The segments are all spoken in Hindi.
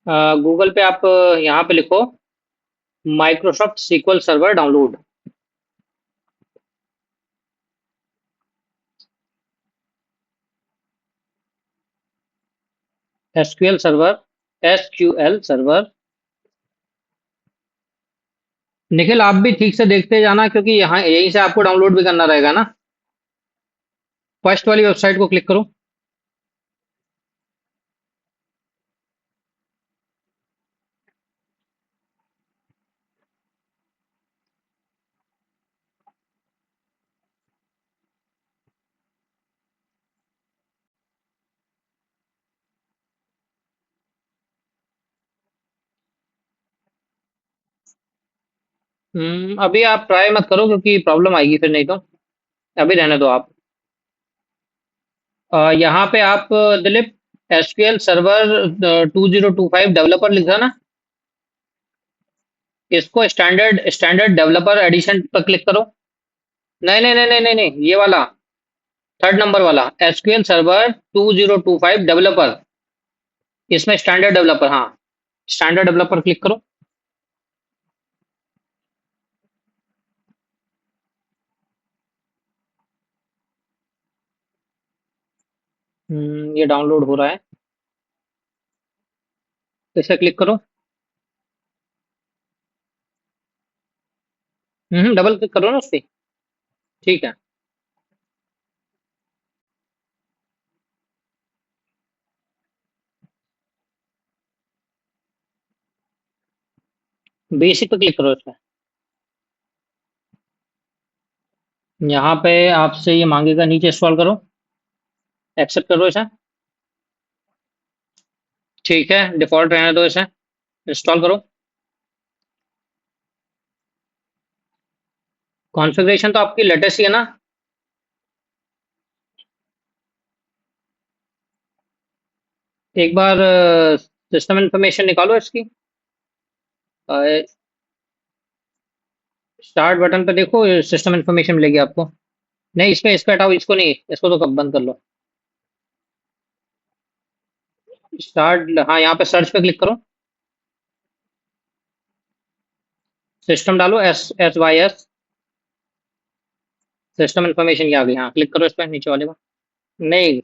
गूगल पे आप यहाँ पे लिखो Microsoft SQL server download. SQL server, SQL server. Nikhil आप भी ठीक से देखते जाना क्योंकि यहाँ यहीं से आपको डाउनलोड भी करना रहेगा ना। फर्स्ट वाली वेबसाइट को क्लिक करो। अभी आप ट्राई मत करो क्योंकि प्रॉब्लम आएगी फिर, नहीं तो अभी रहने दो आप। यहाँ पे आप दिलीप एसक्यूएल सर्वर 2025 डेवलपर लिखा ना, इसको स्टैंडर्ड स्टैंडर्ड डेवलपर एडिशन पर क्लिक करो। नहीं नहीं नहीं नहीं नहीं नहीं, ये वाला थर्ड नंबर वाला एसक्यूएल सर्वर 2025 डेवलपर। इसमें स्टैंडर्ड डेवलपर, हाँ स्टैंडर्ड डेवलपर क्लिक करो। ये डाउनलोड हो रहा है, इसे क्लिक करो। डबल क्लिक करो ना उस पे। ठीक है। बेसिक पे क्लिक करो इस पे। यहाँ पे आपसे ये मांगेगा नीचे स्क्रॉल करो, एक्सेप्ट करो इसे। ठीक है, डिफॉल्ट रहने दो इसे, इंस्टॉल करो। कॉन्फ़िगरेशन तो आपकी लेटेस्ट ही है ना। एक बार सिस्टम इंफॉर्मेशन निकालो इसकी। स्टार्ट बटन पे देखो, सिस्टम इंफॉर्मेशन मिलेगी आपको। नहीं, इसमें हटाओ, इसको नहीं, इसको तो कब बंद कर लो। स्टार्ट, हाँ यहाँ पे सर्च पे क्लिक करो। सिस्टम डालो, SSYS। सिस्टम इन्फॉर्मेशन की आ गई, हाँ क्लिक करो इस पर, नीचे वाले को। नहीं,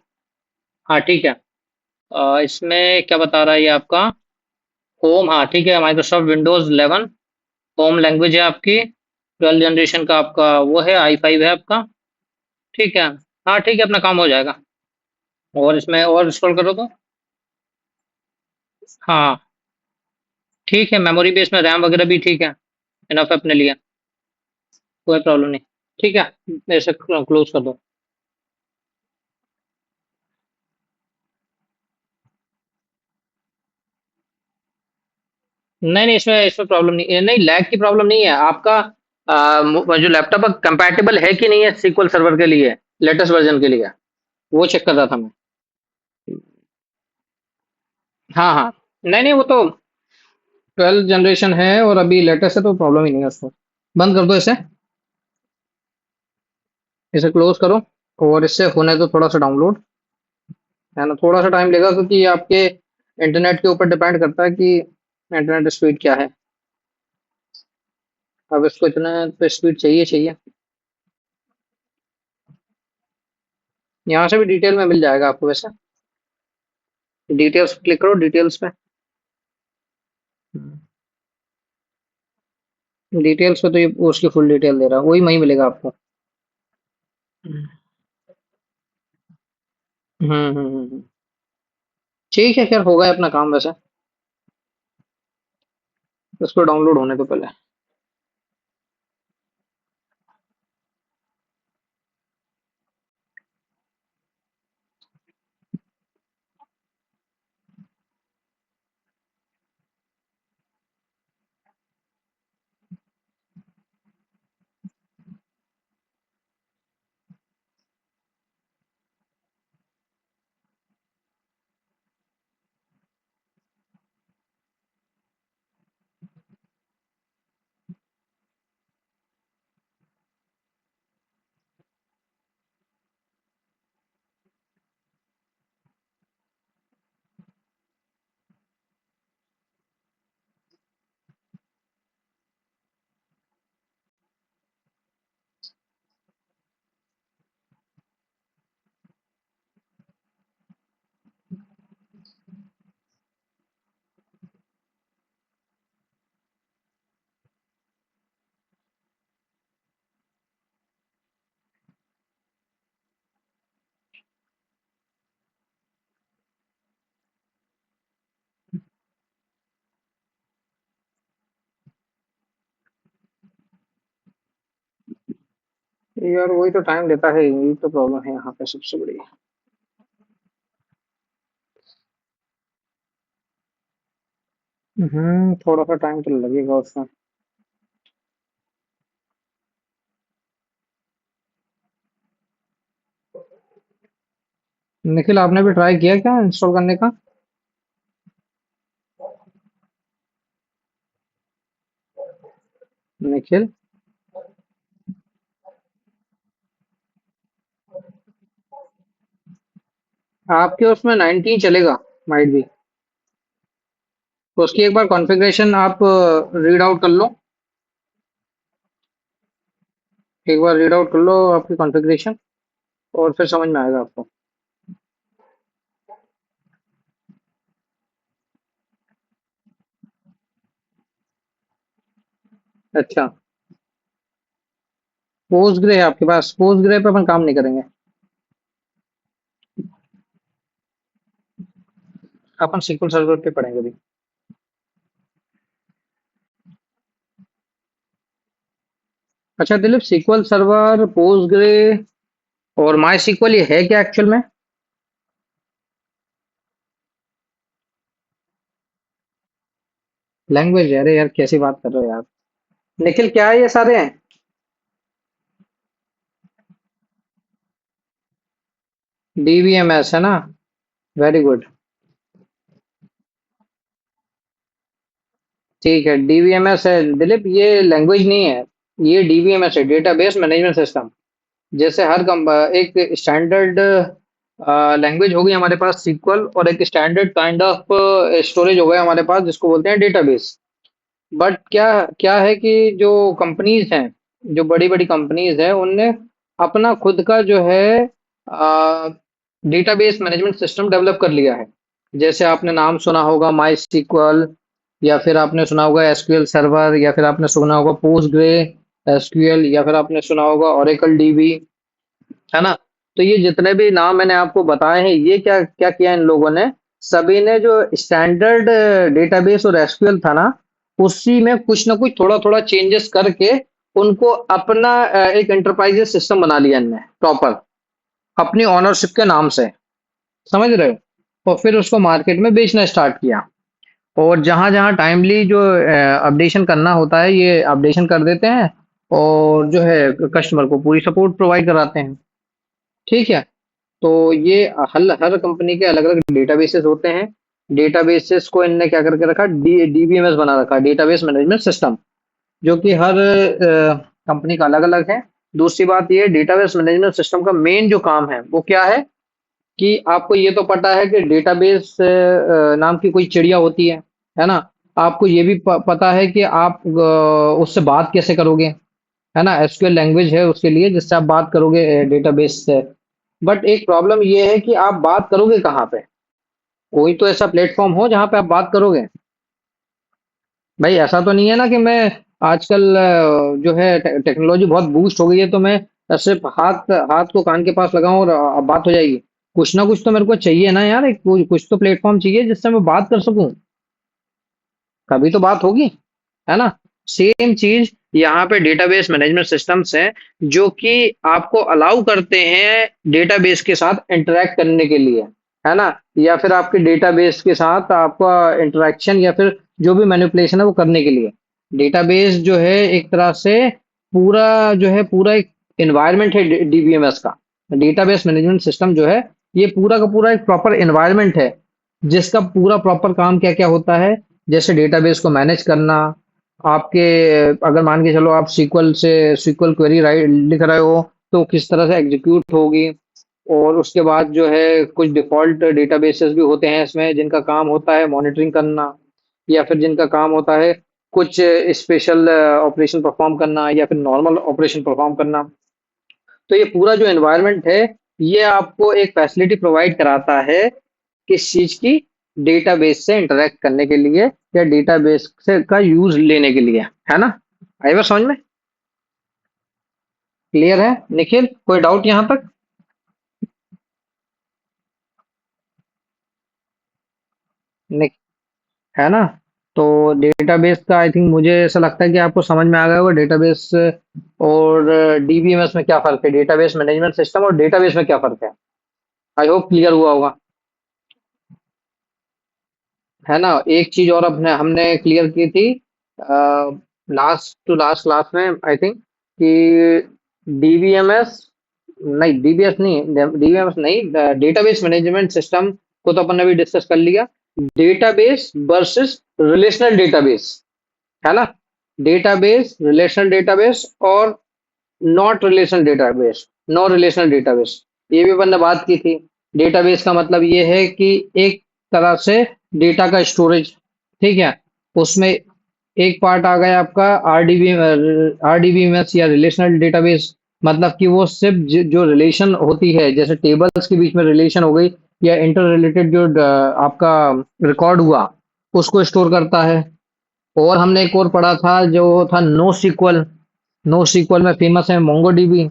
हाँ ठीक है। इसमें क्या बता रहा है ये आपका? होम, हाँ ठीक है, माइक्रोसॉफ्ट विंडोज 11। होम लैंग्वेज है आपकी 12 जनरेशन का, आपका वो है i5 है आपका। ठीक है। हाँ ठीक है, अपना काम हो जाएगा। और इसमें और इंस्टॉल करो तो। हाँ ठीक है, मेमोरी भी इसमें रैम वगैरह भी ठीक है, इनफ है अपने लिए, कोई प्रॉब्लम नहीं। ठीक है, ऐसे क्लोज कर दो। नहीं नहीं, इसमें इसमें प्रॉब्लम नहीं, नहीं लैग की प्रॉब्लम नहीं है आपका। जो लैपटॉप कंपैटिबल है कि नहीं है सीक्वल सर्वर के लिए, लेटेस्ट वर्जन के लिए, वो चेक कर रहा था मैं। हाँ हाँ, नहीं नहीं वो तो 12 जनरेशन है और अभी लेटेस्ट है तो प्रॉब्लम ही नहीं है उसको। बंद कर दो इसे, इसे क्लोज करो। और इससे होने दो थोड़ा सा डाउनलोड, है ना, थोड़ा सा टाइम लेगा क्योंकि ये आपके इंटरनेट के ऊपर डिपेंड करता है कि इंटरनेट स्पीड क्या है। अब इसको इतना तो स्पीड चाहिए चाहिए। यहाँ से भी डिटेल में मिल जाएगा आपको वैसे। डिटेल्स क्लिक करो, डिटेल्स पे। डिटेल्स पे तो ये उसकी फुल डिटेल दे रहा है, वही वही मिलेगा आपको। हम्म ठीक है, खैर होगा अपना काम वैसे। इसको डाउनलोड होने तो पहले। यार वही तो टाइम लेता है, यही तो प्रॉब्लम है यहाँ पे सबसे बड़ी। थोड़ा सा टाइम तो लगेगा उसमें। निखिल आपने भी ट्राई किया क्या इंस्टॉल करने का? निखिल, आपके उसमें 19 चलेगा, माइट भी। तो उसकी एक बार कॉन्फ़िगरेशन आप रीड आउट कर लो। एक बार रीड आउट कर लो आपकी कॉन्फ़िगरेशन, और फिर समझ में आएगा आपको। अच्छा, पोस्टग्रे है आपके पास? पोस्टग्रे पे अपन काम नहीं करेंगे। अपन सीक्वल सर्वर पे पढ़ेंगे अभी। अच्छा दिलीप, सीक्वल सर्वर, पोस्टग्रे और माई सीक्वल ये है क्या एक्चुअल में? लैंग्वेज है? अरे यार कैसी बात कर रहे हो यार। निखिल क्या है ये सारे हैं? डीबीएमएस है ना? Very good. ठीक है, डीबीएमएस है दिलीप, ये लैंग्वेज नहीं है। ये डीबीएमएस है, डेटाबेस मैनेजमेंट सिस्टम। जैसे एक स्टैंडर्ड लैंग्वेज होगी हमारे पास सीक्वल, और एक स्टैंडर्ड काइंड ऑफ स्टोरेज हो गया हमारे पास जिसको बोलते हैं डेटाबेस। बट क्या क्या है कि जो कंपनीज हैं, जो बड़ी बड़ी कंपनीज हैं, उनने अपना खुद का जो है डेटाबेस मैनेजमेंट सिस्टम डेवलप कर लिया है। जैसे आपने नाम सुना होगा माई सीक्वल, या फिर आपने सुना होगा एसक्यूएल सर्वर, या फिर आपने सुना होगा पोस्टग्रे एसक्यूएल, या फिर आपने सुना होगा ओरेकल डीबी, है ना? तो ये जितने भी नाम मैंने आपको बताए हैं, ये क्या क्या किया इन लोगों ने, सभी ने जो स्टैंडर्ड डेटाबेस और एसक्यूएल था ना, उसी में कुछ ना कुछ थोड़ा थोड़ा चेंजेस करके उनको अपना एक एंटरप्राइजेस सिस्टम बना लिया इनने प्रॉपर, अपनी ओनरशिप के नाम से। समझ रहे हो? और फिर उसको मार्केट में बेचना स्टार्ट किया। और जहां जहां टाइमली जो अपडेशन करना होता है, ये अपडेशन कर देते हैं, और जो है कस्टमर को पूरी सपोर्ट प्रोवाइड कराते हैं। ठीक है। तो ये हर कंपनी के अलग अलग डेटाबेसेस होते हैं। डेटाबेसेस को इनने क्या करके रखा, डीबीएमएस बना रखा, डेटाबेस मैनेजमेंट सिस्टम, जो कि हर कंपनी का अलग अलग है। दूसरी बात ये, डेटाबेस मैनेजमेंट सिस्टम का मेन जो काम है वो क्या है, कि आपको ये तो पता है कि डेटाबेस नाम की कोई चिड़िया होती है ना? आपको ये भी पता है कि आप उससे बात कैसे करोगे, है ना? एसक्यूएल लैंग्वेज है उसके लिए जिससे आप बात करोगे डेटाबेस से। बट एक प्रॉब्लम ये है कि आप बात करोगे कहाँ पे? कोई तो ऐसा प्लेटफॉर्म हो जहाँ पे आप बात करोगे। भाई ऐसा तो नहीं है ना कि मैं आजकल जो है टेक्नोलॉजी बहुत बूस्ट हो गई है, तो मैं सिर्फ हाथ हाथ को कान के पास लगाऊं और बात हो जाएगी। कुछ ना कुछ तो मेरे को चाहिए ना यार, एक कुछ तो प्लेटफॉर्म चाहिए जिससे मैं बात कर सकूं। कभी तो बात होगी, है ना? सेम चीज यहाँ पे डेटाबेस मैनेजमेंट सिस्टम्स हैं, जो कि आपको अलाउ करते हैं डेटाबेस के साथ इंटरेक्ट करने के लिए, है ना? या फिर आपके डेटाबेस के साथ आपका इंटरेक्शन, या फिर जो भी मैनिपुलेशन है वो करने के लिए। डेटाबेस जो है एक तरह से पूरा जो है पूरा एक एनवायरनमेंट है डीबीएमएस का। डेटाबेस मैनेजमेंट सिस्टम जो है, ये पूरा का पूरा एक प्रॉपर एनवायरनमेंट है, जिसका पूरा प्रॉपर काम क्या क्या होता है। जैसे डेटाबेस को मैनेज करना, आपके अगर मान के चलो आप सीक्वल क्वेरी लिख रहे हो, तो किस तरह से एग्जीक्यूट होगी। और उसके बाद जो है कुछ डिफॉल्ट डेटाबेसेस भी होते हैं इसमें, जिनका काम होता है मॉनिटरिंग करना, या फिर जिनका काम होता है कुछ स्पेशल ऑपरेशन परफॉर्म करना, या फिर नॉर्मल ऑपरेशन परफॉर्म करना। तो ये पूरा जो एनवायरनमेंट है, ये आपको एक फैसिलिटी प्रोवाइड कराता है किस चीज की, डेटाबेस से इंटरेक्ट करने के लिए, या डेटाबेस से का यूज लेने के लिए, है ना? आई बात समझ में? क्लियर है निखिल? कोई डाउट यहाँ तक? निक है ना? तो डेटाबेस का आई थिंक मुझे ऐसा लगता है कि आपको समझ में आ गया होगा डेटाबेस और डीबीएमएस में क्या फ़र्क है, डेटाबेस मैनेजमेंट सिस्टम और डेटाबेस में क्या फ़र्क है। आई होप क्लियर हुआ होगा, है ना? एक चीज़ और अपने हमने क्लियर की थी लास्ट टू लास्ट क्लास में आई थिंक कि डीबीएमएस नहीं, डीबीएस नहीं, डीबीएमएस नहीं, डेटाबेस मैनेजमेंट सिस्टम को तो अपन ने अभी डिस्कस कर लिया। डेटाबेस वर्सेस रिलेशनल डेटाबेस, है ना? डेटाबेस, रिलेशनल डेटाबेस और not relational database, no relational database, ये भी अपन ने बात की थी। डेटाबेस का मतलब ये है कि एक तरह से डेटा का स्टोरेज, ठीक है? उसमें एक पार्ट आ गया आपका आरडीबीएमएस या रिलेशनल डेटाबेस, मतलब कि वो सिर्फ जो रिलेशन होती है, जैसे टेबल्स के बीच में रिलेशन हो गई या इंटर रिलेटेड जो आपका रिकॉर्ड हुआ, उसको स्टोर करता है। और हमने एक और पढ़ा था जो था नो सीक्वल। नो सीक्वल में फेमस है मोंगोडीबी,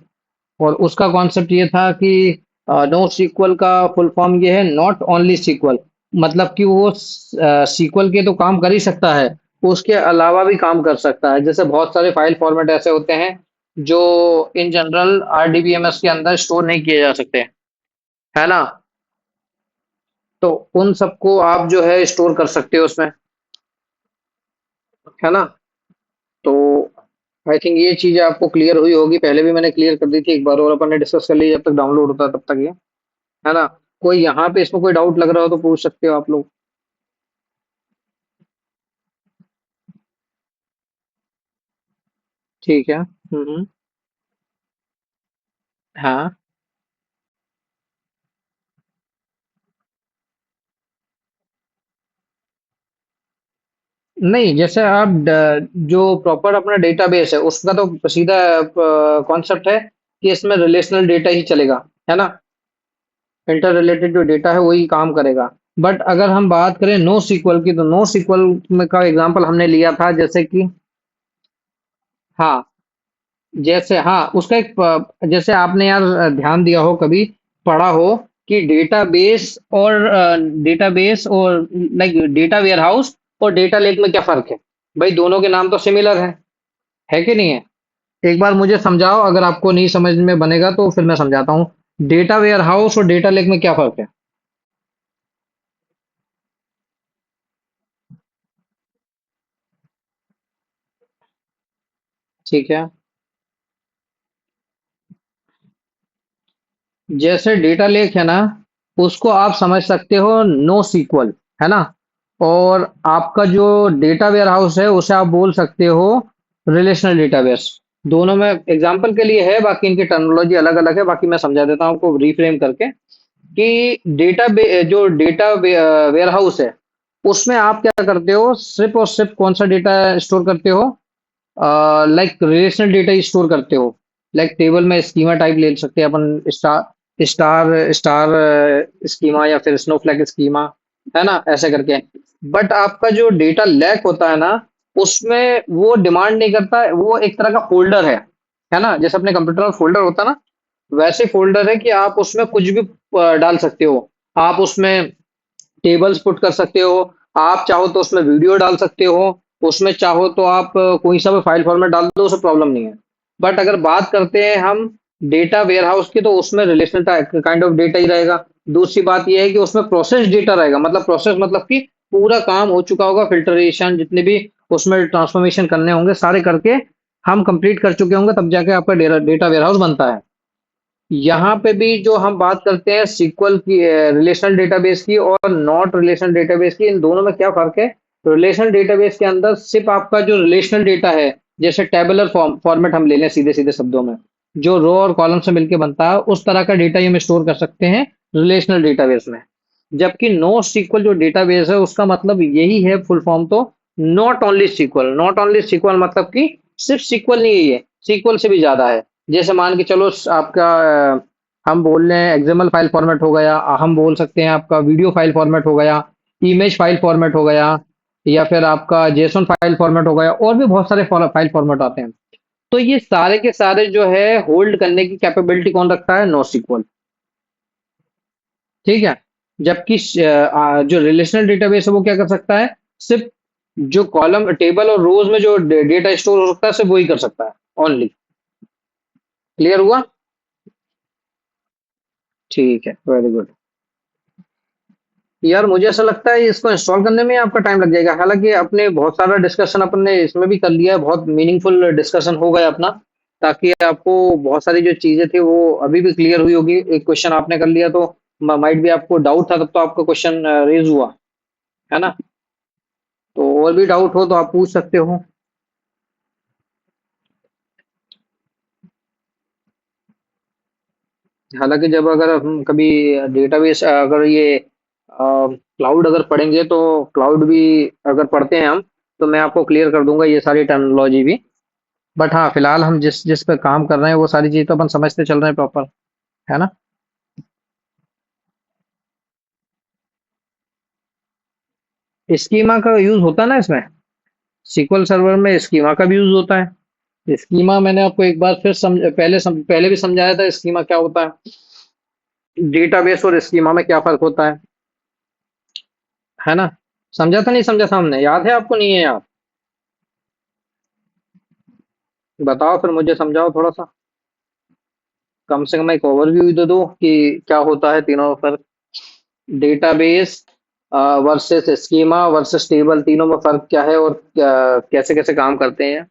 और उसका कॉन्सेप्ट ये था कि नो सीक्वल का फुल फॉर्म ये है नॉट ओनली सीक्वल, मतलब कि वो सीक्वल के तो काम कर ही सकता है, उसके अलावा भी काम कर सकता है। जैसे बहुत सारे फाइल फॉर्मेट ऐसे होते हैं जो इन जनरल आरडीबीएमएस के अंदर स्टोर नहीं किए जा सकते, है ना? तो उन सबको आप जो है स्टोर कर सकते हो उसमें, है ना? तो आई थिंक ये चीजें आपको क्लियर हुई होगी, पहले भी मैंने क्लियर कर दी थी एक बार और अपन ने डिस्कस कर ली, जब तक डाउनलोड होता है तब तक ये, है ना? कोई यहाँ पे इसमें कोई डाउट लग रहा हो तो पूछ सकते हो आप लोग। ठीक है। हाँ। नहीं, जैसे आप जो प्रॉपर अपना डेटाबेस है उसका तो सीधा कॉन्सेप्ट है कि इसमें रिलेशनल डेटा ही चलेगा, है ना? इंटर रिलेटेड जो डेटा है वही काम करेगा। बट अगर हम बात करें नो सीक्वल की, तो नो सीक्वल में का एग्जांपल हमने लिया था, जैसे कि हाँ, जैसे हाँ, उसका एक जैसे आपने यार ध्यान दिया हो कभी, पढ़ा हो कि डेटाबेस और लाइक डेटा वेयर हाउस और डेटा लेक में क्या फर्क है? भाई दोनों के नाम तो सिमिलर है कि नहीं है? एक बार मुझे समझाओ, अगर आपको नहीं समझ में बनेगा तो फिर मैं समझाता हूँ। डेटा वेयर हाउस और डेटा लेक में क्या फर्क है? ठीक है। जैसे डेटा लेक है ना, उसको आप समझ सकते हो नो सीक्वल, है ना? और आपका जो डेटा वेयर हाउस है उसे आप बोल सकते हो रिलेशनल डेटाबेस। दोनों में एग्जांपल के लिए है, बाकी इनकी टर्मिनोलॉजी अलग अलग है, बाकी मैं समझा देता हूँ आपको रिफ्रेम करके कि जो डेटा वेयर हाउस है उसमें आप क्या करते हो, सिर्फ और सिर्फ कौन सा डेटा स्टोर करते हो? लाइक रिलेशनल डेटा स्टोर करते हो। लाइक टेबल में स्कीमा टाइप ले सकते हैं अपन, स्टार स्टार स्टार स्कीमा या फिर स्नोफ्लैक स्कीमा, है ना? ऐसे करके। बट आपका जो डेटा लैक होता है ना, उसमें वो डिमांड नहीं करता, वो एक तरह का फोल्डर है ना? जैसे अपने कंप्यूटर में फोल्डर होता है ना, वैसे फोल्डर है कि आप उसमें कुछ भी डाल सकते हो। आप उसमें टेबल्स पुट कर सकते हो, आप चाहो तो उसमें वीडियो डाल सकते हो, उसमें चाहो तो आप कोई सा भी फाइल फॉर्मेट डाल दो, उसमें प्रॉब्लम नहीं है। बट अगर बात करते हैं हम डेटा वेयर हाउस की, तो उसमें रिलेशनल काइंड ऑफ डेटा ही रहेगा। दूसरी बात यह है कि उसमें प्रोसेस डेटा रहेगा, मतलब प्रोसेस मतलब कि पूरा काम हो चुका होगा, फिल्टरेशन जितने भी उसमें ट्रांसफॉर्मेशन करने होंगे सारे करके हम कंप्लीट कर चुके होंगे, तब जाके आपका डेटा वेयर हाउस बनता है। यहाँ पे भी जो हम बात करते हैं सीक्वल की, रिलेशनल डेटाबेस की और नॉट रिलेशनल डेटाबेस की, इन दोनों में क्या फर्क है? रिलेशनल डेटाबेस के अंदर सिर्फ आपका जो रिलेशनल डेटा है, जैसे टेबुलर फॉर्मेट हम ले लें सीधे सीधे शब्दों में, जो रो और कॉलम से मिलकर बनता है, उस तरह का डेटा ही हम स्टोर कर सकते हैं रिलेशनल डेटाबेस में। जबकि नो सीक्वल जो डेटाबेस है उसका मतलब यही है, फुल फॉर्म तो not only sequel. Not only sequel मतलब कि सिर्फ सीक्वल नहीं है, सीक्वल से भी ज्यादा है। जैसे मान के चलो आपका हम बोल रहे हैं एक्सएमएल फाइल फॉर्मेट हो गया, हम बोल सकते हैं आपका वीडियो फाइल फॉर्मेट हो गया, इमेज फाइल फॉर्मेट हो गया, या फिर आपका जेसॉन फाइल फॉर्मेट हो गया, और भी बहुत सारे फाइल फॉर्मेट आते हैं। तो ये सारे के सारे जो है होल्ड करने की कैपेबिलिटी कौन रखता है? नो सीक्वल, ठीक है? जबकि जो रिलेशनल डेटाबेस है वो क्या कर सकता है? सिर्फ जो कॉलम टेबल और रोज में जो डेटा स्टोर हो सकता है सिर्फ वही कर सकता है ओनली। क्लियर हुआ? ठीक है, वेरी गुड। यार मुझे ऐसा लगता है इसको इंस्टॉल करने में आपका टाइम लग जाएगा, हालांकि अपने बहुत सारा डिस्कशन अपने इसमें भी कर लिया है, बहुत मीनिंगफुल डिस्कशन हो गया अपना, ताकि आपको बहुत सारी जो चीजें थी वो अभी भी क्लियर हुई होगी। एक क्वेश्चन आपने कर लिया तो माइट भी आपको डाउट था, तब तो आपका क्वेश्चन रेज हुआ, है ना? तो और भी डाउट हो तो आप पूछ सकते हो। हालांकि जब अगर हम कभी डेटाबेस अगर ये क्लाउड अगर पढ़ेंगे तो क्लाउड भी अगर पढ़ते हैं हम, तो मैं आपको क्लियर कर दूंगा ये सारी टर्मिनोलॉजी भी। बट हाँ, फिलहाल हम जिस जिस पे काम कर रहे हैं वो सारी चीज तो अपन समझते चल रहे हैं प्रॉपर, है ना? स्कीमा का यूज होता है ना इसमें, सीक्वल सर्वर में स्कीमा का भी यूज होता है। स्कीमा मैंने आपको एक बार फिर पहले भी समझाया था, स्कीमा क्या होता है, डेटाबेस और स्कीमा में क्या फर्क होता है ना? समझा था नहीं समझा था हमने, याद है आपको, नहीं है याद? बताओ फिर, मुझे समझाओ थोड़ा सा, कम से कम एक ओवरव्यू दे दो कि क्या होता है तीनों में फर्क। Database versus schema versus table, तीनों में फर्क क्या है और कैसे कैसे काम करते हैं।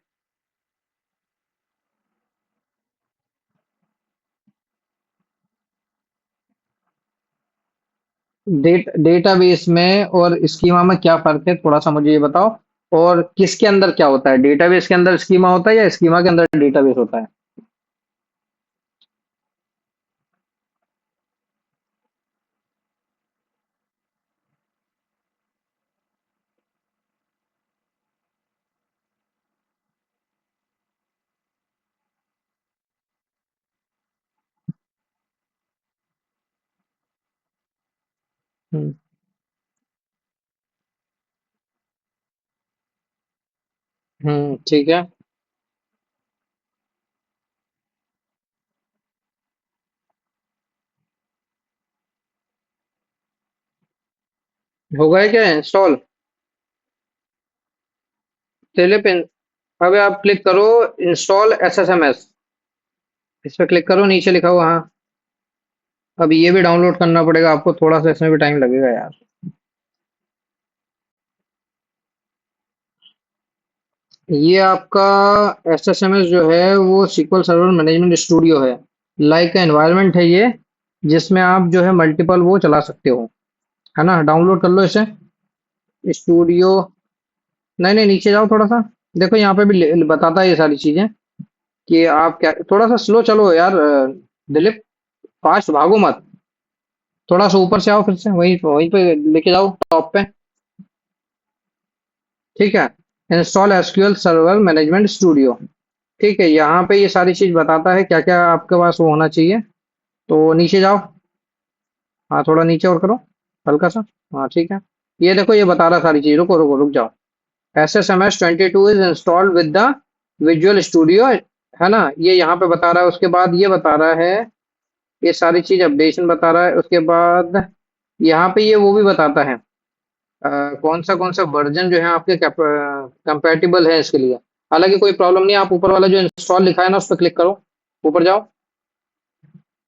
डेटाबेस में और स्कीमा में क्या फर्क है, थोड़ा सा मुझे ये बताओ। और किसके अंदर क्या होता है, डेटाबेस के अंदर स्कीमा होता है या स्कीमा के अंदर डेटाबेस होता है? हम्म। ठीक है। हो गया क्या इंस्टॉल? चलिए पिन, अब आप क्लिक करो इंस्टॉल एसएसएमएस, इस पे क्लिक करो, नीचे लिखा हुआ, हाँ। अब ये भी डाउनलोड करना पड़ेगा आपको, थोड़ा सा इसमें भी टाइम लगेगा यार। ये आपका एसएसएमएस जो है वो SQL सर्वर मैनेजमेंट स्टूडियो है, लाइक का एनवायरनमेंट है ये, जिसमें आप जो है मल्टीपल वो चला सकते हो, है ना? डाउनलोड कर लो इसे, स्टूडियो। नहीं नहीं, नीचे जाओ थोड़ा सा, देखो यहाँ पे भी बताता है ये सारी चीजें कि आप क्या, थोड़ा सा स्लो चलो यार दिलीप, फास्ट भागो मत, थोड़ा सा ऊपर से आओ, फिर से वहीं वहीं पे लेके जाओ टॉप पे। ठीक है, install SQL server management studio. ठीक है, यहाँ पे ये सारी चीज बताता है क्या क्या आपके पास वो होना चाहिए। तो नीचे जाओ, हाँ थोड़ा नीचे और करो, हल्का सा। हाँ ठीक है, ये देखो ये बता रहा सारी चीज, रुको रुको रुक जाओ। SSMS 22 is installed with the visual studio, है ना? ये यहाँ पे बता रहा है, उसके बाद ये बता रहा है, ये सारी चीज अपडेशन बता रहा है, उसके बाद यहाँ पे ये वो भी बताता है कौन सा वर्जन जो है आपके कंपैटिबल है इसके लिए। हालांकि कोई प्रॉब्लम नहीं है, आप ऊपर वाला जो इंस्टॉल लिखा है ना उस पर क्लिक करो, ऊपर जाओ।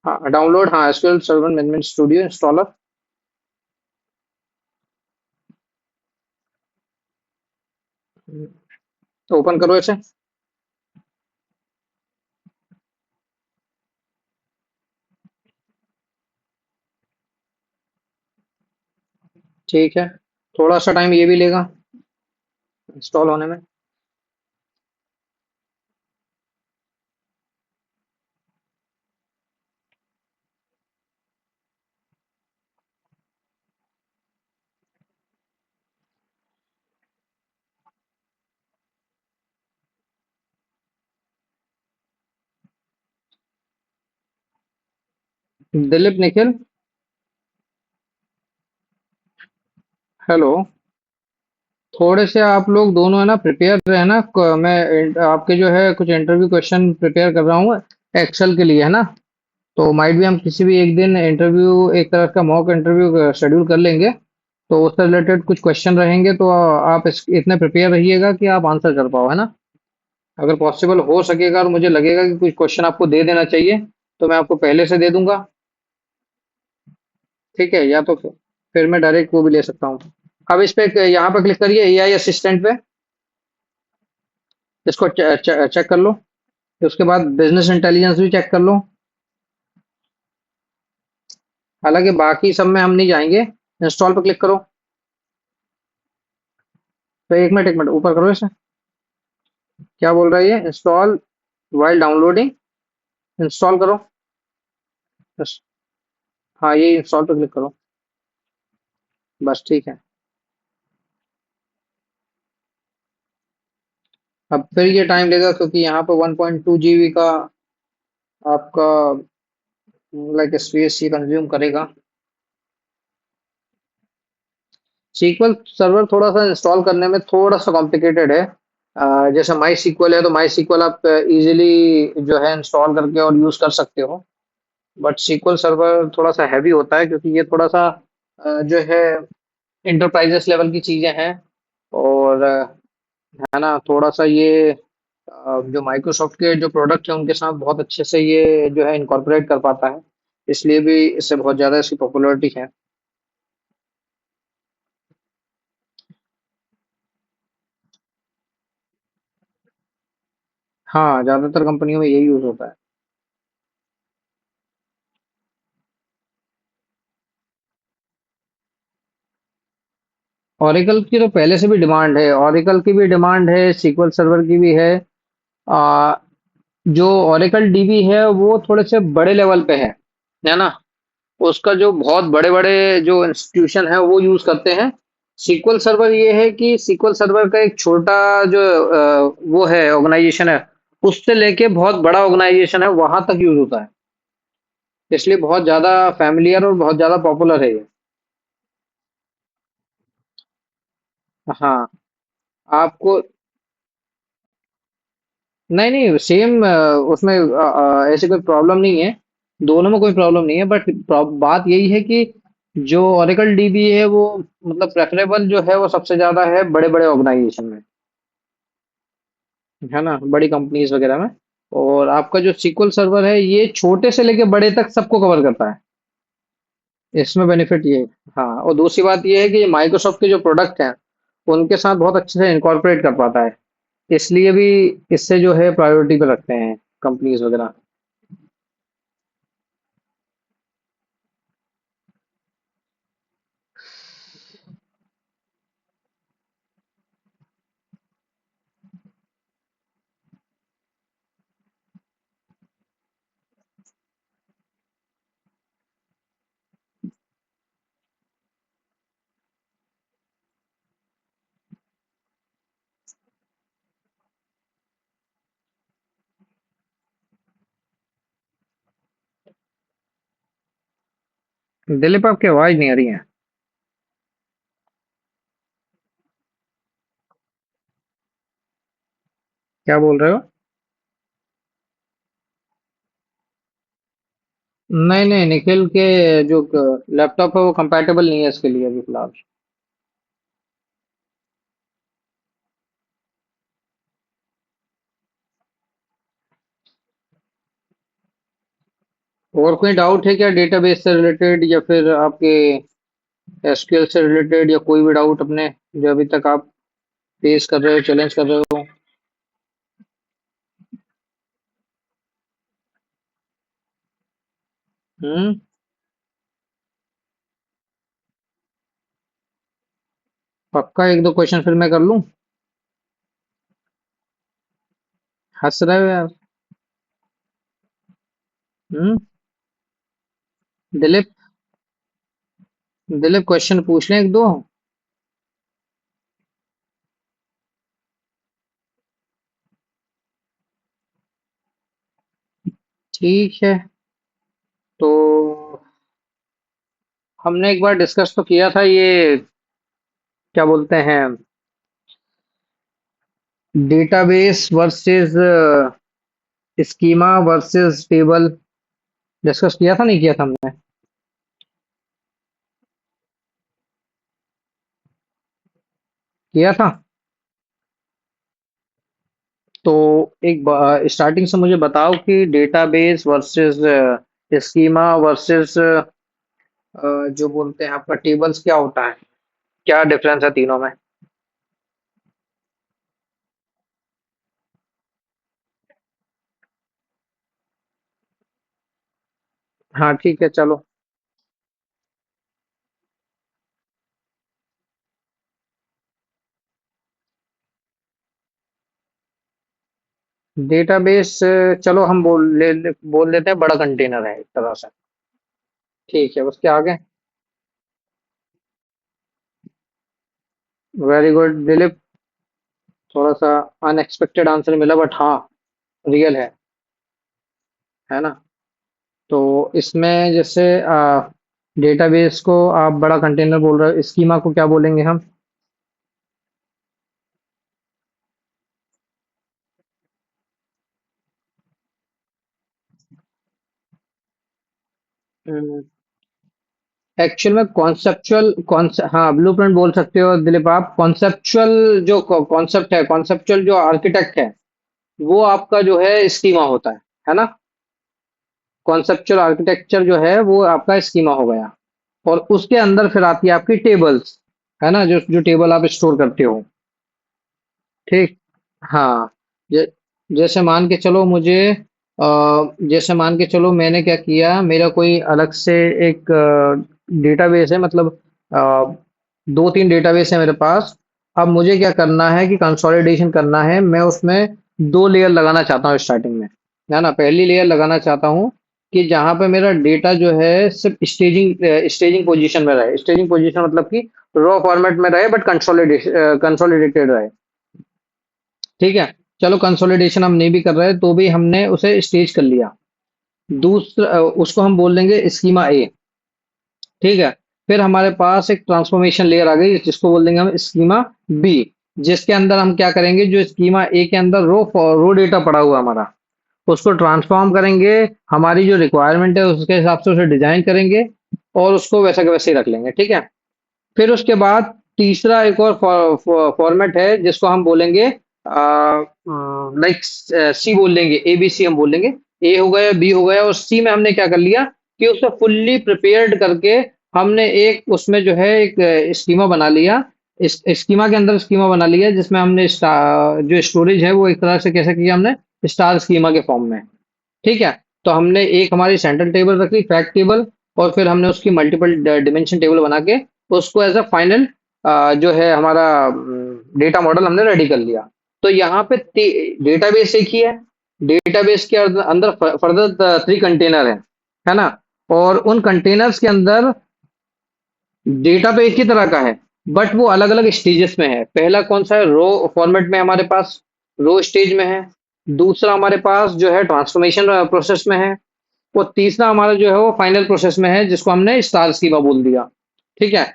हाँ डाउनलोड, हाँ SQL server management studio installer. तो ओपन करो इसे। ठीक है, थोड़ा सा टाइम ये भी लेगा इंस्टॉल होने में। दिलीप, निखिल, हेलो। थोड़े से आप लोग दोनों है ना प्रिपेयर रहना, मैं आपके जो है कुछ इंटरव्यू क्वेश्चन प्रिपेयर कर रहा हूँ एक्सेल के लिए, है ना? तो माइट भी हम किसी भी एक दिन इंटरव्यू, एक तरह का मॉक इंटरव्यू शेड्यूल कर लेंगे। तो उससे रिलेटेड कुछ क्वेश्चन रहेंगे, तो आप इतने प्रिपेयर रहिएगा कि आप आंसर कर पाओ, है ना। अगर पॉसिबल हो सकेगा और मुझे लगेगा कि कुछ क्वेश्चन आपको दे देना चाहिए, तो मैं आपको पहले से दे दूंगा। ठीक है, या तो फिर मैं डायरेक्ट वो भी ले सकता हूँ। अब इस पे यहाँ पे क्लिक करिए, एआई असिस्टेंट पे। इसको चेक कर लो। फिर उसके बाद बिजनेस इंटेलिजेंस भी चेक कर लो। हालांकि बाकी सब में हम नहीं जाएंगे। इंस्टॉल पे क्लिक करो। तो एक मिनट ऊपर करो इसे। क्या बोल रहा है ये? Install while downloading. इंस्टॉल करो। बस। हाँ, ये इंस्टॉल पे क्लिक करो। बस ठीक है। अब फिर ये टाइम लेगा, क्योंकि यहाँ पे 1.2 GB का आपका लाइक स्पेस ये कंज्यूम करेगा। सीक्वल सर्वर थोड़ा सा इंस्टॉल करने में थोड़ा सा कॉम्प्लिकेटेड है। जैसे माई सीक्वल है, तो माई सीक्वल आप इजीली जो है इंस्टॉल करके और यूज कर सकते हो। बट सीक्वल सर्वर थोड़ा सा हैवी होता है, क्योंकि ये थोड़ा सा जो है इंटरप्राइजेस लेवल की चीजें हैं। और है ना, थोड़ा सा ये जो माइक्रोसॉफ्ट के जो प्रोडक्ट है उनके साथ बहुत अच्छे से ये जो है इनकॉर्पोरेट कर पाता है। इसलिए भी इससे बहुत ज्यादा इसकी पॉपुलैरिटी है। हाँ, ज्यादातर कंपनियों में यही यूज होता है। ओरेकल की तो पहले से भी डिमांड है, ओरेकल की भी डिमांड है, सीक्वल सर्वर की भी है। आ, जो ओरेकल डीबी है वो थोड़े से बड़े लेवल पे है ना। उसका जो बहुत बड़े बड़े जो इंस्टीट्यूशन है वो यूज करते हैं। सीक्वल सर्वर ये है कि सीक्वल सर्वर का एक छोटा जो वो है ऑर्गेनाइजेशन है, उससे लेके बहुत बड़ा ऑर्गेनाइजेशन है वहां तक यूज होता है। इसलिए बहुत ज्यादा फैमिलियर और बहुत ज्यादा पॉपुलर है ये। हाँ। आपको नहीं नहीं, सेम उसमें ऐसी कोई प्रॉब्लम नहीं है। दोनों में कोई प्रॉब्लम नहीं है, बट बात यही है कि जो ओरेकल डीबी है वो मतलब प्रेफरेबल जो है वो सबसे ज्यादा है बड़े बड़े ऑर्गेनाइजेशन में, है ना, बड़ी कंपनीज वगैरह में। और आपका जो सीक्वल सर्वर है ये छोटे से लेके बड़े तक सबको कवर करता है। इसमें बेनिफिट ये है। हाँ, और दूसरी बात ये है कि माइक्रोसॉफ्ट के जो प्रोडक्ट हैं उनके साथ बहुत अच्छे से इनकॉर्पोरेट कर पाता है। इसलिए भी इससे जो है प्रायोरिटी पे रखते हैं कंपनीज वगैरह। दिलीप, आपकी आवाज नहीं आ रही है। क्या बोल रहे हो? नहीं नहीं, निखिल के जो लैपटॉप है वो कंपैटिबल नहीं है इसके लिए अभी फिलहाल। और कोई डाउट है क्या डेटाबेस से रिलेटेड, या फिर आपके एसक्यूएल से रिलेटेड, या कोई भी डाउट अपने जो अभी तक आप फेस कर रहे हो, चैलेंज कर रहे हो? हम्म। पक्का एक दो क्वेश्चन फिर मैं कर लूं। हंस रहे हो यार। हम्म। दिलीप, दिलीप क्वेश्चन पूछ लें एक दो। ठीक है। तो हमने एक बार डिस्कस तो किया था ये, क्या बोलते हैं, database versus schema versus table. Discuss किया था नहीं किया था हमने? किया था। तो एक स्टार्टिंग से मुझे बताओ कि डेटाबेस वर्सेस स्कीमा वर्सेस जो बोलते हैं आपका टेबल्स क्या होता है, क्या डिफरेंस है तीनों में। हाँ ठीक है चलो। डेटाबेस चलो हम बोल देते हैं बड़ा कंटेनर है एक तरह से। ठीक है उसके आगे। Very good Dilip. थोड़ा सा अनएक्सपेक्टेड आंसर मिला बट हाँ रियल है ना। तो इसमें जैसे डेटाबेस को आप बड़ा कंटेनर बोल रहे हो, स्कीमा को क्या बोलेंगे हम। एक्चुअल में कॉन्सेप्चुअल हाँ ब्लूप्रिंट बोल सकते हो दिलीप आप। कॉन्सेप्चुअल जो कॉन्सेप्ट है, कॉन्सेप्चुअल जो आर्किटेक्ट है, वो आपका जो है स्कीमा होता है ना। कॉन्सेप्चुअल आर्किटेक्चर जो है वो आपका स्कीमा हो गया। और उसके अंदर फिर आती है आपकी टेबल्स, है ना, जो जो टेबल आप स्टोर करते हो। ठीक। हाँ। ज, जैसे मान के चलो मुझे जैसे मान के चलो मैंने क्या किया, मेरा कोई अलग से एक डेटाबेस है, मतलब दो तीन डेटाबेस है मेरे पास। अब मुझे क्या करना है कि कंसोलिडेशन करना है, मैं उसमें दो लेयर लगाना चाहता हूँ स्टार्टिंग में, है ना। पहली लेयर लगाना चाहता हूँ कि जहां पे मेरा डेटा जो है सिर्फ स्टेजिंग पोजीशन में रहे। स्टेजिंग पोजीशन मतलब कि रॉ फॉर्मेट में रहे बट कंसोलिडेटेड रहे। ठीक है। चलो कंसोलिडेशन हम नहीं भी कर रहे तो भी हमने उसे स्टेज कर लिया। दूसरा उसको हम बोल देंगे स्कीमा ए। ठीक है। फिर हमारे पास एक ट्रांसफॉर्मेशन लेयर आ गई जिसको बोल देंगे हम स्कीमा बी, जिसके अंदर हम क्या करेंगे, जो स्कीमा ए के अंदर रो डेटा पड़ा हुआ हमारा, उसको ट्रांसफॉर्म करेंगे, हमारी जो रिक्वायरमेंट है उसके हिसाब से उसे डिजाइन करेंगे और उसको वैसा के वैसे ही रख लेंगे। ठीक है। फिर उसके बाद तीसरा एक और फॉर्मेट है जिसको हम बोलेंगे लाइक सी बोल लेंगे, ए बी सी हम बोल लेंगे। ए हो गया, बी हो गया, और सी में हमने क्या कर लिया कि उसे फुल्ली प्रिपेयर्ड करके हमने एक उसमें जो है एक स्कीमा बना लिया। इस स्कीमा के अंदर स्कीमा बना लिया जिसमें हमने जो स्टोरेज है वो एक तरह से कैसे किया हमने, स्टार स्कीमा के फॉर्म में। ठीक है। तो हमने एक हमारी सेंट्रल टेबल रख ली, फैक्ट टेबल, और फिर हमने उसकी मल्टीपल डिमेंशन टेबल बना के उसको एज अ फाइनल जो है हमारा डेटा मॉडल हमने रेडी कर लिया। तो यहाँ पे डेटाबेस एक ही है। डेटाबेस के अंदर फर्दर थ्री कंटेनर है ना। और उन कंटेनर्स के अंदर डेटा तो एक ही तरह का है बट वो अलग अलग स्टेजेस में है। पहला कौन सा है, रो फॉर्मेट में हमारे पास, रो स्टेज में है। दूसरा हमारे पास जो है ट्रांसफॉर्मेशन प्रोसेस में है। और तीसरा हमारा जो है वो फाइनल प्रोसेस में है जिसको हमने स्टार स्कीमा बोल दिया। ठीक है।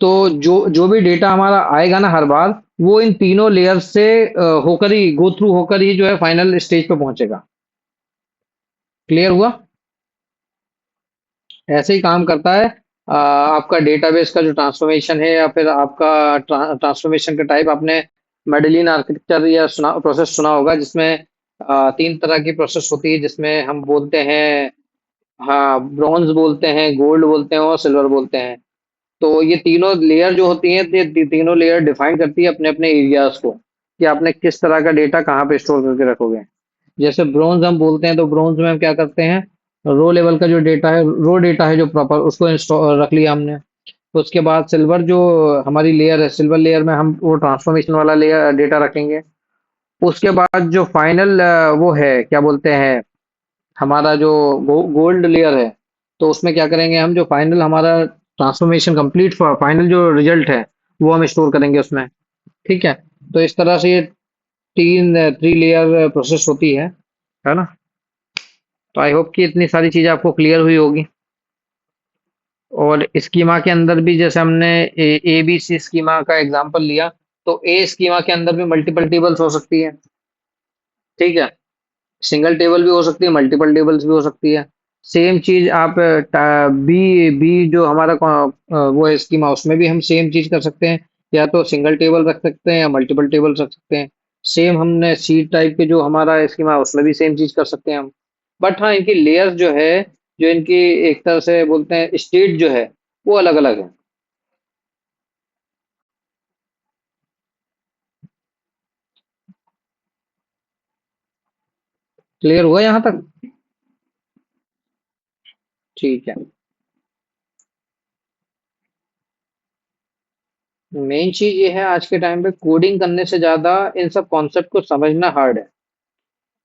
तो जो जो भी डेटा हमारा आएगा ना हर बार, वो इन तीनों लेयर से होकर ही गो थ्रू होकर ही जो है फाइनल स्टेज पे पहुंचेगा। क्लियर हुआ। ऐसे ही काम करता है आपका डेटाबेस का जो ट्रांसफॉर्मेशन है, या फिर आपका ट्रांसफॉर्मेशन का टाइप। आपने मेडलिन आर्किटेक्चर या प्रोसेस सुना होगा जिसमें तीन तरह की प्रोसेस होती है, जिसमें हम बोलते हैं, हाँ ब्रॉन्ज बोलते हैं, गोल्ड बोलते हैं और सिल्वर बोलते हैं। तो ये तीनों लेयर जो होती हैं, ये तीनों लेयर डिफाइन करती है अपने अपने एरियाज को, कि आपने किस तरह का डेटा कहाँ पे स्टोर करके रखोगे। जैसे ब्रोंज हम बोलते हैं तो ब्रोंज में हम क्या करते हैं, रो लेवल का जो डेटा है, रो डेटा है जो प्रॉपर, उसको इंस्टॉल रख लिया हमने। उसके बाद सिल्वर जो हमारी लेयर है, सिल्वर लेयर में हम वो ट्रांसफॉर्मेशन वाला लेयर डेटा रखेंगे। उसके बाद जो फाइनल वो है क्या बोलते हैं, हमारा जो गोल्ड लेयर है, तो उसमें क्या करेंगे हम, जो फाइनल हमारा ट्रांसफॉर्मेशन कंप्लीट फाइनल जो रिजल्ट है वो हम स्टोर करेंगे उसमें। ठीक है। तो इस तरह से ये तीन थ्री लेयर प्रोसेस होती है ना। तो आई होप कि इतनी सारी चीजें आपको क्लियर हुई होगी। और स्कीमा के अंदर भी जैसे हमने ए बी सी स्कीमा का एग्जांपल लिया, तो ए स्कीमा के अंदर भी मल्टीपल टेबल्स हो सकती है। ठीक है। सिंगल टेबल भी हो सकती है, मल्टीपल टेबल्स भी हो सकती है। सेम चीज आप बी बी जो हमारा वो है स्कीमा, उसमें भी हम सेम चीज कर सकते हैं या तो सिंगल टेबल रख सकते हैं या मल्टीपल टेबल रख सकते हैं। सेम हमने सी टाइप के जो हमारा स्कीमा है उसमें भी सेम चीज कर सकते हैं हम। बट हाँ, इनकी लेयर्स जो है, जो इनकी एक तरह से बोलते हैं स्टेट जो है, वो अलग अलग है। क्लियर हुआ यहाँ तक? ठीक है। मेन चीज ये है, आज के टाइम पे कोडिंग करने से ज्यादा इन सब कॉन्सेप्ट को समझना हार्ड है।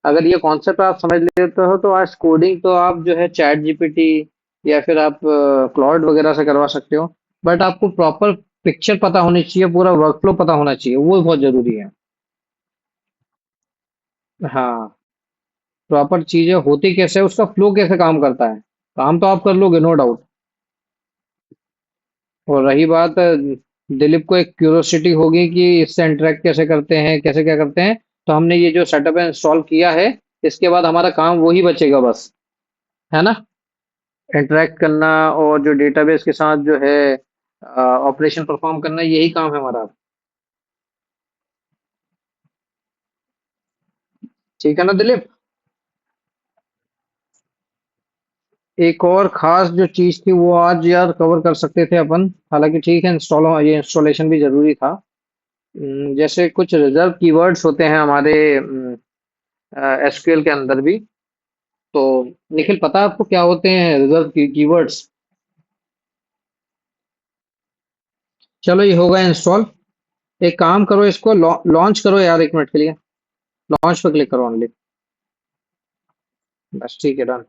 अगर ये कॉन्सेप्ट आप समझ लेते हो तो आज कोडिंग तो आप जो है चैट जीपीटी या फिर आप क्लाउड वगैरह से करवा सकते हो। बट आपको प्रॉपर पिक्चर पता होनी चाहिए, पूरा वर्कफ्लो पता होना चाहिए, वो बहुत जरूरी है। हाँ, प्रॉपर चीजें होती कैसे, उसका फ्लो कैसे काम करता है, काम तो आप कर लोगे नो डाउट। और रही बात दिलीप को एक क्यूरोसिटी होगी कि इससे इंटरेक्ट कैसे करते हैं, कैसे क्या करते हैं, तो हमने ये जो सेटअप है इंस्टॉल किया है, इसके बाद हमारा काम वही बचेगा बस, है ना। इंटरेक्ट करना और जो डेटाबेस के साथ जो है ऑपरेशन परफॉर्म करना, यही काम है हमारा। ठीक है ना दिलीप। एक और खास जो चीज थी वो आज यार कवर कर सकते थे अपन, हालांकि ठीक है, ये इंस्टॉलेशन भी जरूरी था। जैसे कुछ रिजर्व कीवर्ड्स होते हैं हमारे एसक्यूएल के अंदर भी। तो निखिल, पता है आपको क्या होते हैं रिजर्व कीवर्ड्स? चलो ये होगा इंस्टॉल। एक काम करो, इसको लॉन्च करो यार, 1 मिनट के लिए। लॉन्च पे क्लिक करो ओनली। बस ठीक है, डन।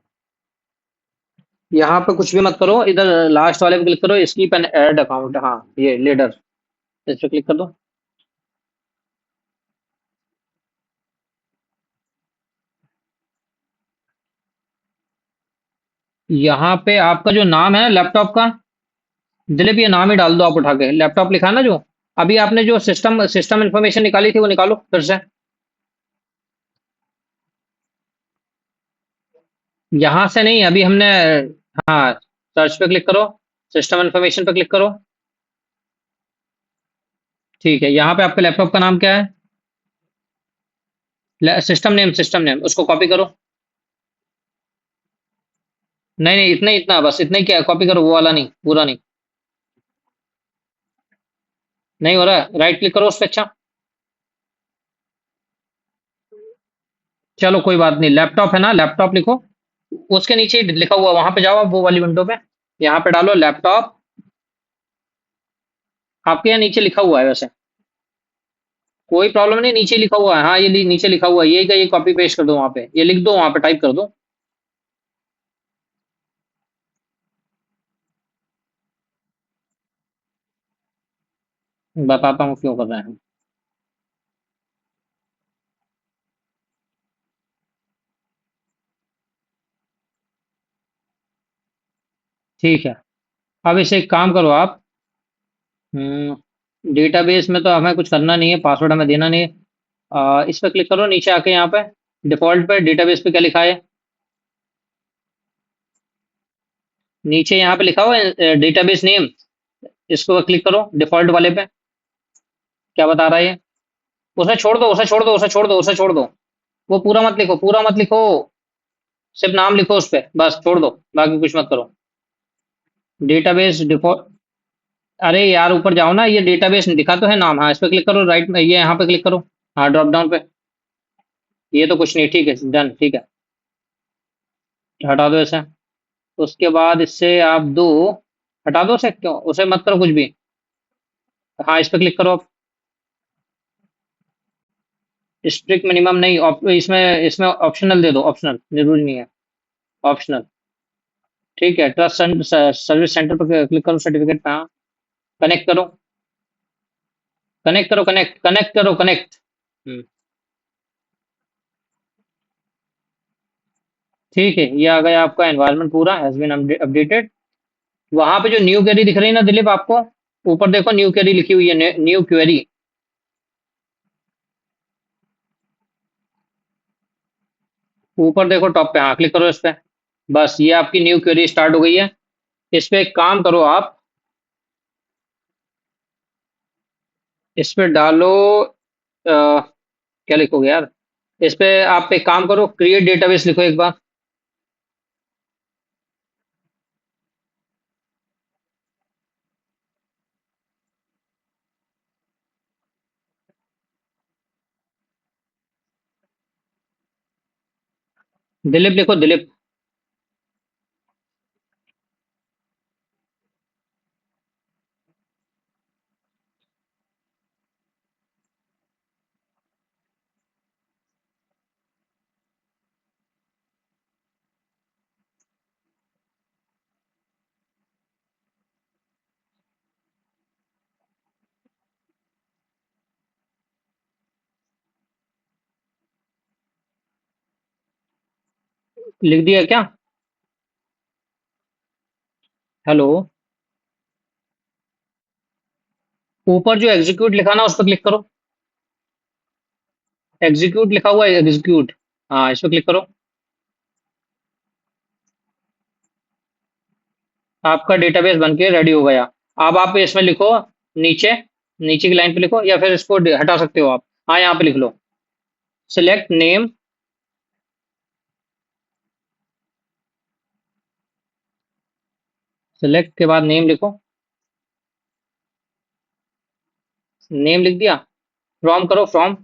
यहाँ पे कुछ भी मत करो, इधर लास्ट वाले पे क्लिक करो, स्कीप एंड ऐड अकाउंट, हाँ ये लीडर, इस पे क्लिक कर दो। यहाँ पे आपका जो नाम है लैपटॉप का, दिलीप ये नाम ही डाल दो आप उठा के, लैपटॉप लिखा है ना जो। अभी आपने जो सिस्टम सिस्टम इन्फॉर्मेशन निकाली थी वो निकालो फिर से। यहाँ से नहीं, अभी हमने, हाँ, सर्च पे क्लिक करो, सिस्टम इन्फॉर्मेशन पे क्लिक करो। ठीक है, यहाँ पे आपके लैपटॉप का नाम क्या है? सिस्टम नेम, सिस्टम नेम उसको कॉपी करो। नहीं नहीं, इतना ही, इतना बस, इतना ही, क्या कॉपी करो, वो वाला नहीं, पूरा नहीं। नहीं हो रहा है, राइट क्लिक करो उस पर, अच्छा। चलो कोई बात नहीं, लैपटॉप है ना, लैपटॉप लिखो। उसके नीचे ही लिखा हुआ, वहां पे जाओ आप वो वाली विंडो पे, यहाँ पे डालो लैपटॉप। आपके यहाँ नीचे लिखा हुआ है वैसे। कोई प्रॉब्लम नहीं, नीचे लिखा हुआ है, हाँ ये नीचे लिखा हुआ है, ये का ये कॉपी पेस्ट कर दो वहां पे, ये लिख दो वहां पे, टाइप कर दो। बताता हूँ क्यों कर रहे हैं। ठीक है, अब इसे एक काम करो आप। डेटाबेस में तो हमें कुछ करना नहीं है, पासवर्ड हमें देना नहीं है। इस पर क्लिक करो, नीचे आके यहाँ पे डिफॉल्ट पे डेटाबेस पे क्या लिखा है, नीचे यहाँ पे लिखा हुआ है डेटाबेस नेम, इसको क्लिक करो डिफॉल्ट वाले पे। क्या बता रहा है ये? उसे छोड़ दो, उसे छोड़ दो, उसे छोड़ दो, उसे छोड़ दो। वो पूरा मत लिखो, पूरा मत लिखो, सिर्फ नाम लिखो उस पे, बस छोड़ दो, बाकी कुछ मत करो। डेटाबेस डिफॉल्ट, अरे यार ऊपर जाओ ना, ये डेटाबेस दिखा तो है नाम, हाँ इस पे क्लिक करो, राइट में ये यहाँ पे क्लिक करो, हाँ ड्रॉप डाउन पे। ये तो कुछ नहीं, ठीक है डन, ठीक है, हटा दो इसे। उसके बाद इससे आप दो, हटा दो उसे, क्यों उसे मत करो कुछ भी। हाँ इस पे क्लिक करो आप। स्ट्रिक्ट मिनिमम नहीं, इसमें इसमें ऑप्शनल दे दो, ऑप्शनल जरूरी नहीं है, ऑप्शनल। ठीक है, ट्रस्ट सर्विस सेंटर पर क्लिक करो, सर्टिफिकेट पे, हाँ कनेक्ट करो, कनेक्ट करो, कनेक्ट कनेक्ट करो, कनेक्ट। ठीक है, ये आ गया आपका एनवायरनमेंट, पूरा हैज बीन अपडेटेड। वहां पे जो न्यू क्वेरी दिख रही है ना दिलीप आपको, ऊपर देखो न्यू क्वेरी लिखी हुई है, न्यू क्वेरी। ऊपर देखो टॉप पे, हाँ क्लिक करो इस पे। बस ये आपकी न्यू क्वेरी स्टार्ट हो गई है। इस पे एक काम करो आप, इस पे डालो क्या लिखोगे यार? इस पे आप एक काम करो, क्रिएट डेटाबेस लिखो एक बार। दिलीप लिखो, दिलीप। लिख दिया क्या? हेलो। ऊपर जो एग्जीक्यूट लिखा ना, उस पर क्लिक करो। एग्जीक्यूट लिखा हुआ है, एग्जीक्यूट। हाँ, इस पर क्लिक करो। आपका डेटाबेस बन के रेडी हो गया। अब आप इसमें लिखो, नीचे, नीचे की लाइन पे लिखो, या फिर इसको हटा सकते हो आप। हाँ, यहाँ पे लिख लो, सिलेक्ट नेम। सिलेक्ट के बाद नेम लिखो। नेम लिख दिया। फ्रॉम करो, फ्रॉम।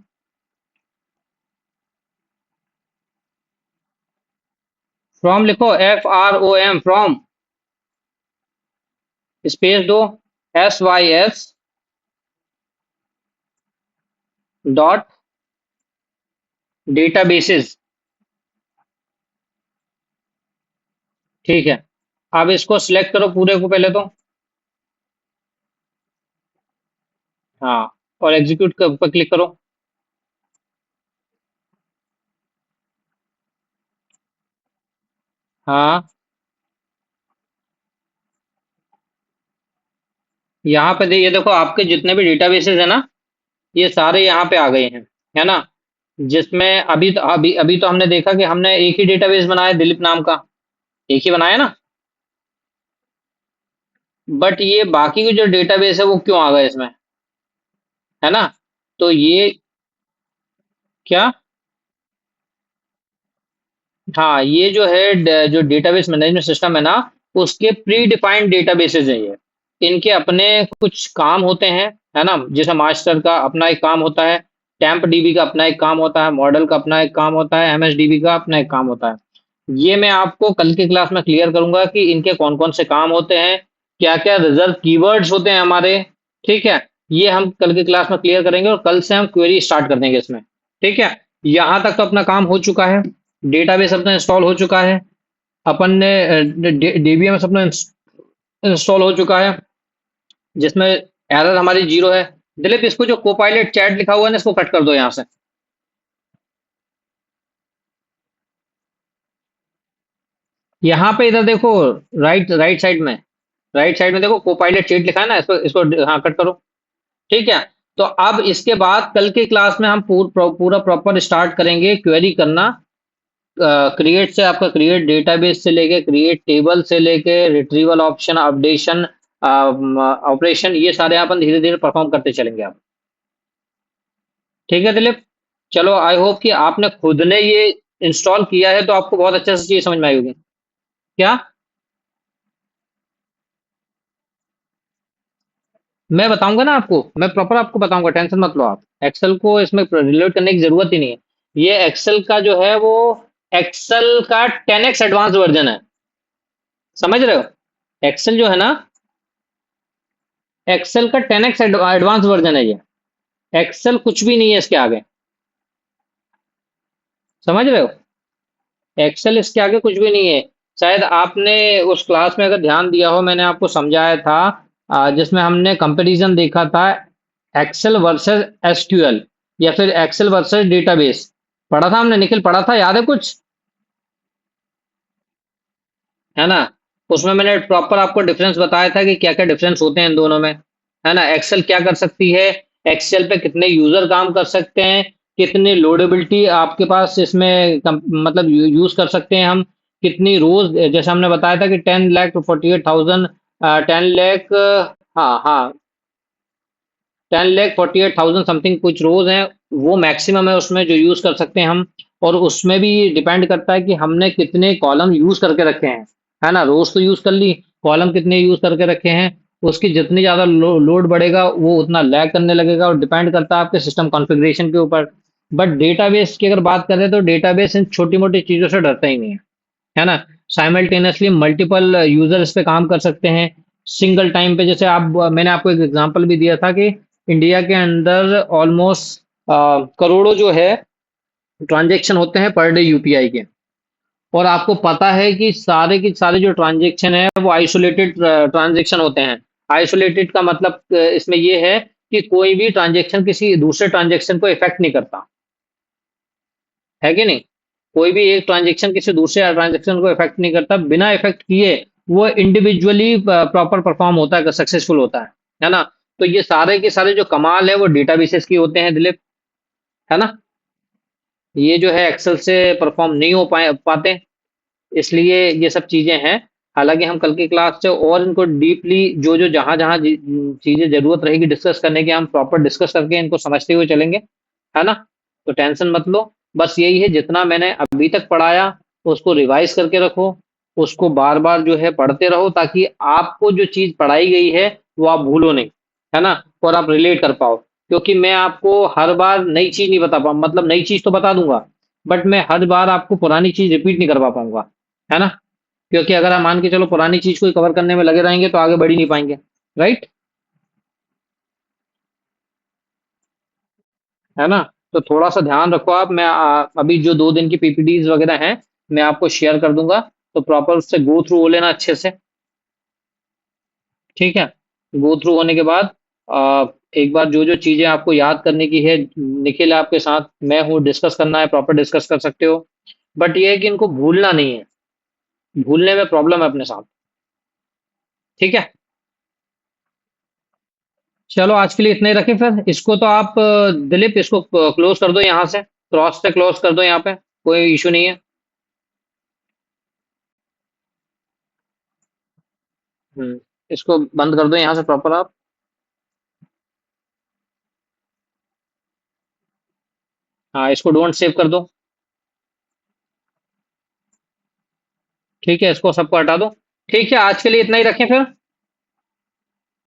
फ्रॉम लिखो, FROM, फ्रॉम। स्पेस दो, SYS डॉट डेटाबेसेस। ठीक है। अब इसको सिलेक्ट करो पूरे को पहले तो। हाँ, और एग्जीक्यूट पर क्लिक करो। हाँ, यहाँ पे ये देखो, आपके जितने भी डेटाबेसेस है ना, ये सारे यहाँ पे आ गए हैं, है ना? जिसमें अभी अभी तो हमने देखा कि हमने एक ही डेटाबेस बनाया, दिलीप नाम का। एक ही बनाया ना? बट ये बाकी के जो डेटाबेस है वो क्यों आ गए इसमें? है ना? तो ये क्या? हाँ, ये जो है जो डेटाबेस मैनेजमेंट सिस्टम है ना, उसके प्री डिफाइंड डेटाबेसेस हैं ये। इनके अपने कुछ काम होते हैं, है ना? जैसे मास्टर का अपना एक काम होता है, टेम्प डीबी का अपना एक काम होता है, मॉडल का अपना एक काम होता है, MSDB का अपना एक काम होता है। ये मैं आपको कल की क्लास में क्लियर करूंगा कि इनके कौन कौन से काम होते हैं, क्या क्या रिजर्व कीवर्ड्स होते हैं हमारे। ठीक है। ये हम कल की क्लास में क्लियर करेंगे, और कल से हम क्वेरी स्टार्ट कर देंगे इसमें। ठीक है। यहाँ तक तो अपना काम हो चुका है। डेटाबेस अपना इंस्टॉल हो चुका है। अपन ने DBMS अपना इंस्टॉल हो चुका है, जिसमें एरर हमारी जीरो है। दिलीप, इसको जो कोपायलट चैट लिखा हुआ है ना, इसको कट कर दो यहाँ से। यहाँ पे इधर देखो, राइट राइट साइड में, राइट साइड में देखो, कोपायलट चैट लिखा है ना, इसको इसको हाँ, कट करो। ठीक है। तो अब इसके बाद कल की क्लास में हम पूरा प्रॉपर स्टार्ट करेंगे क्वेरी करना। क्रिएट से, आपका क्रिएट डेटाबेस से लेके, क्रिएट टेबल से लेके, रिट्रीवल ऑप्शन, अपडेशन, ऑपरेशन, ये सारे अपन धीरे धीरे परफॉर्म करते चलेंगे आप। ठीक है दिलीप। चलो, आई होप कि आपने खुद ने ये इंस्टॉल किया है, तो आपको बहुत अच्छे से चीज समझ में आई होगी। क्या? मैं बताऊंगा ना आपको, मैं प्रॉपर आपको बताऊंगा, टेंशन मत लो आप। एक्सेल को इसमें रिलेट करने की जरूरत ही नहीं है। ये एक्सेल का जो है वो एक्सेल का 10x एडवांस वर्जन है। समझ रहे हो? एक्सेल जो है ना, एक्सेल का 10x एडवांस वर्जन है ये। एक्सेल कुछ भी नहीं है इसके आगे। समझ रहे हो? एक्सेल इसके आगे कुछ भी नहीं है। शायद आपने उस क्लास में अगर ध्यान दिया हो, मैंने आपको समझाया था, जिसमें हमने कंपैरिजन देखा था, एक्सेल वर्सेस SQL, या फिर एक्सेल वर्सेस डेटाबेस। पढ़ा था हमने, निखिल, पढ़ा था, याद है कुछ? है ना? उसमें मैंने प्रॉपर आपको डिफरेंस बताया था कि क्या क्या डिफरेंस होते हैं इन दोनों में। है ना? एक्सेल क्या कर सकती है, एक्सेल पे कितने यूजर काम कर सकते हैं, कितनी लोडेबिलिटी आपके पास इसमें मतलब यूज कर सकते हैं हम, कितनी रोज, जैसे हमने बताया था कि 10 लाख to 48,000, 10 लाख। हाँ हाँ, 10,48,000 समथिंग कुछ रोज हैं, वो मैक्सिमम है उसमें जो यूज कर सकते हैं हम। और उसमें भी डिपेंड करता है कि हमने कितने कॉलम यूज करके रखे हैं, है ना। रोज तो यूज कर ली, कॉलम कितने यूज करके रखे हैं, उसकी जितनी ज्यादा लोड बढ़ेगा वो उतना लैग करने लगेगा, और डिपेंड करता है आपके सिस्टम कॉन्फ़िगरेशन के ऊपर। बट डेटाबेस की अगर बात करें तो डेटाबेस इन छोटी मोटी चीजों से डरता ही नहीं है ना। साइमल्टेनियसली मल्टीपल यूजर्स पे काम कर सकते हैं सिंगल टाइम पे। जैसे आप, मैंने आपको एक एग्जांपल भी दिया था कि इंडिया के अंदर ऑलमोस्ट करोड़ों जो है ट्रांजैक्शन होते हैं पर डे यूपीआई के। और आपको पता है कि सारे के सारे जो ट्रांजैक्शन है वो आइसोलेटेड ट्रांजैक्शन होते हैं। आइसोलेटेड का मतलब इसमें ये है कि कोई भी ट्रांजैक्शन किसी दूसरे ट्रांजैक्शन को इफेक्ट नहीं करता, है कि नहीं। कोई भी एक ट्रांजैक्शन किसी दूसरे ट्रांजैक्शन को इफेक्ट नहीं करता, बिना इफेक्ट किए वो इंडिविजुअली प्रॉपर परफॉर्म होता है, सक्सेसफुल होता है ना। तो ये सारे के सारे जो कमाल है वो डेटाबेसेस की होते हैं दिलीप, है ना। ये जो है एक्सेल से परफॉर्म नहीं हो पाते, इसलिए ये सब चीजें हैं। हालांकि हम कल की क्लास से और इनको डीपली जो जो जहां जहां चीजें जरूरत रहेगी डिस्कस करने की, हम प्रॉपर डिस्कस करके इनको समझते हुए चलेंगे, है ना। तो टेंशन मत लो। बस यही है, जितना मैंने अभी तक पढ़ाया उसको रिवाइज करके रखो, उसको बार बार जो है पढ़ते रहो, ताकि आपको जो चीज पढ़ाई गई है वो आप भूलो नहीं, है ना। और आप रिलेट कर पाओ। क्योंकि मैं आपको हर बार नई चीज नहीं बता पाऊँ, मतलब नई चीज तो बता दूंगा, बट मैं हर बार आपको पुरानी चीज रिपीट नहीं करवा पाऊंगा, है ना। क्योंकि अगर हम मान के चलो पुरानी चीज को कवर करने में लगे रहेंगे तो आगे बढ़ ही नहीं पाएंगे, राइट, है ना। तो थोड़ा सा ध्यान रखो आप। मैं अभी जो 2 दिन की पीपीटीज वगैरह हैं मैं आपको शेयर कर दूंगा, तो प्रॉपर उससे गो थ्रू हो लेना अच्छे से, ठीक है। गो थ्रू होने के बाद एक बार जो जो चीजें आपको याद करने की है, निखिल आपके साथ मैं हूँ, डिस्कस करना है प्रॉपर डिस्कस कर सकते हो। बट ये है कि इनको भूलना नहीं है, भूलने में प्रॉब्लम है अपने साथ, ठीक है। चलो आज के लिए इतना ही रखें फिर इसको। तो आप दिलीप इसको क्लोज कर दो यहाँ से, क्रॉस से क्लोज कर दो यहाँ पे, कोई इशू नहीं है। हम्म, इसको बंद कर दो यहाँ से प्रॉपर आप। हाँ, इसको डोंट सेव कर दो, ठीक है। इसको सबको हटा दो। ठीक है, आज के लिए इतना ही रखें फिर।